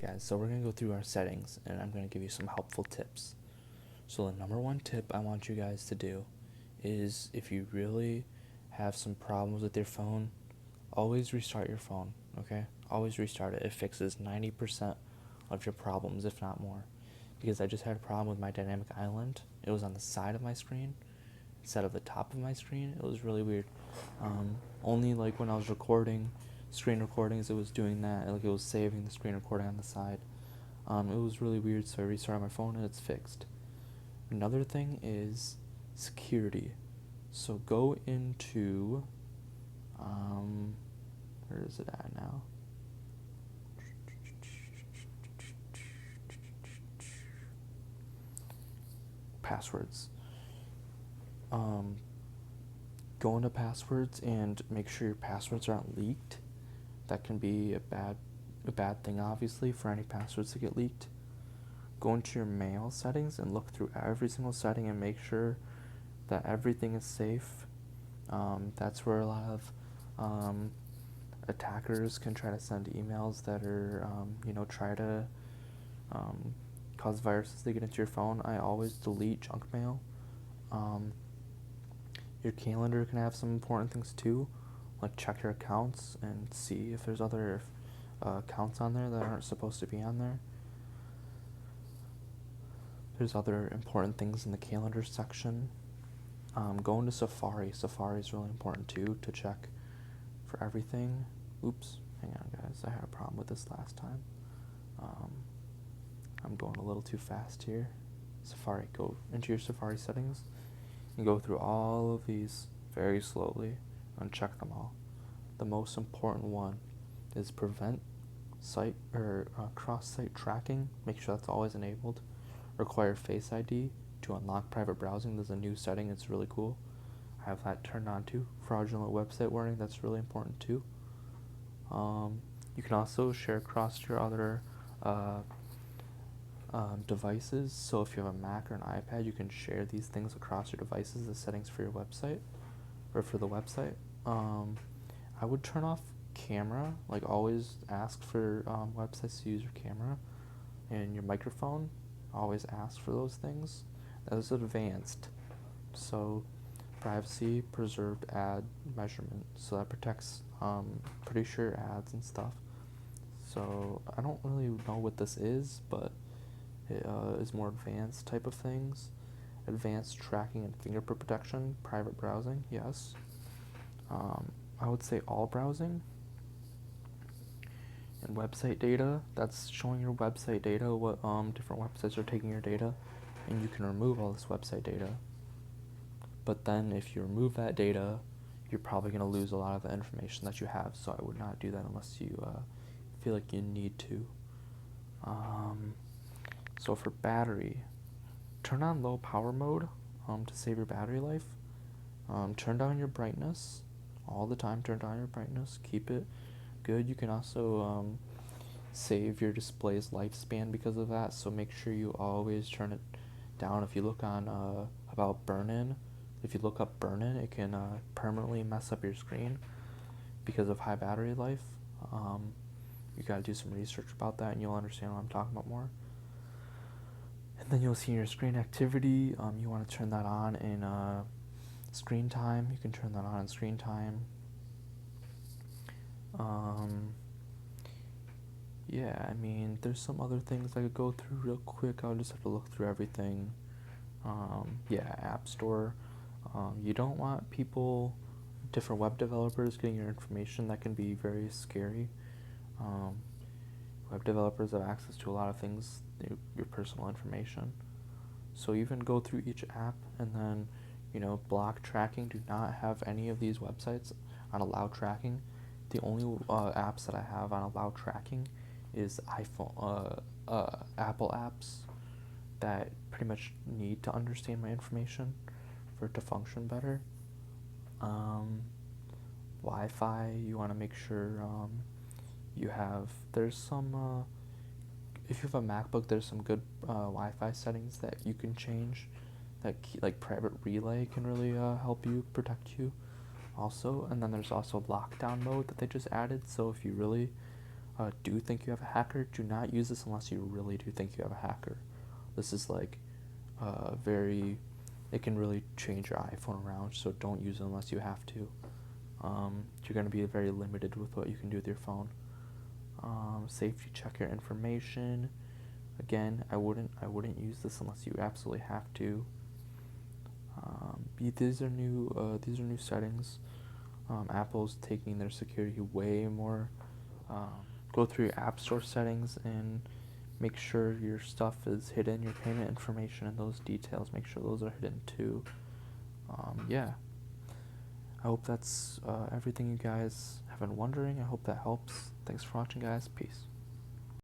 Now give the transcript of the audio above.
Guys, so we're going to go through our settings and I'm going to give you some helpful tips. So the number one tip I want you guys to do is if you really have some problems with your phone, always restart your phone, okay? Always restart it. It fixes 90% of your problems, if not more. Because I just had a problem with my dynamic island. It was on the side of my screen instead of the top of my screen. It was really weird. Only like when I was recording screen recordings, it was doing that. Like it was saving the screen recording on the side. It was really weird, so I restarted my phone and it's fixed. Another thing is security. So go into, where is it at now? Passwords. Go into passwords and make sure your passwords aren't leaked. That can be a bad thing, obviously, for any passwords to get leaked. Go into your mail settings and look through every single setting and make sure that everything is safe. That's where a lot of attackers can try to send emails that are, try to cause viruses to get into your phone. I always delete junk mail. Your calendar can have some important things too, like check your accounts and see if there's other accounts on there that aren't supposed to be on there. There's other important things in the calendar section. Go into Safari. Safari is really important too to check for everything. Oops, hang on guys, I had a problem with this last time. I'm going a little too fast here. Safari, go into your Safari settings and go through all of these very slowly and check them all. The most important one is prevent site or cross-site tracking. Make sure that's always enabled. Require Face ID to unlock private browsing. There's a new setting, it's really cool. I have that turned on too. Fraudulent website warning, that's really important too. You can also share across your other devices. So if you have a Mac or an iPad, you can share these things across your devices, the settings for your website or for the website. I would turn off camera, like always ask for websites to use your camera and your microphone. Always ask for those things. That is advanced. So privacy preserved ad measurement, so that protects pretty sure ads and stuff. So I don't really know what this is, but it is more advanced type of things. Advanced tracking and fingerprint protection. Private browsing, yes. I would say all browsing. And website data, that's showing your website data, what different websites are taking your data, and you can remove all this website data. But then if you remove that data, you're probably going to lose a lot of the information that you have, so I would not do that unless you feel like you need to. So for battery, turn on low power mode to save your battery life. Turn down your brightness all the time. Turn down your brightness, keep it good. You can also save your display's lifespan because of that, so make sure you always turn it down. If you look on about burn-in, if you look up burn-in, it can permanently mess up your screen because of high battery life. You gotta do some research about that and you'll understand what I'm talking about more. And then you'll see your screen activity. You want to turn that on in screen time. You can turn that on in screen time. Yeah, I mean, there's some other things I could go through real quick. I'll just have to look through everything. Yeah, App Store. You don't want different web developers getting your information. That can be very scary. Web developers have access to a lot of things, your personal information. So even go through each app and then, block tracking. Do not have any of these websites on allow tracking. The only apps that I have on allow tracking is iPhone, Apple apps that pretty much need to understand my information for it to function better. Wi-Fi, you want to make sure there's some, if you have a MacBook, there's some good Wi-Fi settings that you can change, like private relay can really help you, protect you also. And then there's also lockdown mode that they just added, so if you really do think you have a hacker, do not use this unless you really do think you have a hacker. This is like it can really change your iPhone around, so don't use it unless you have to. You're going to be very limited with what you can do with your phone. Safety check your information. Again, I wouldn't use this unless you absolutely have to. These are new settings. Apple's taking their security way more. Go through your App Store settings and make sure your stuff is hidden, your payment information and those details. Make sure those are hidden too. Yeah. I hope that's everything you guys have been wondering. I hope that helps. Thanks for watching, guys. Peace.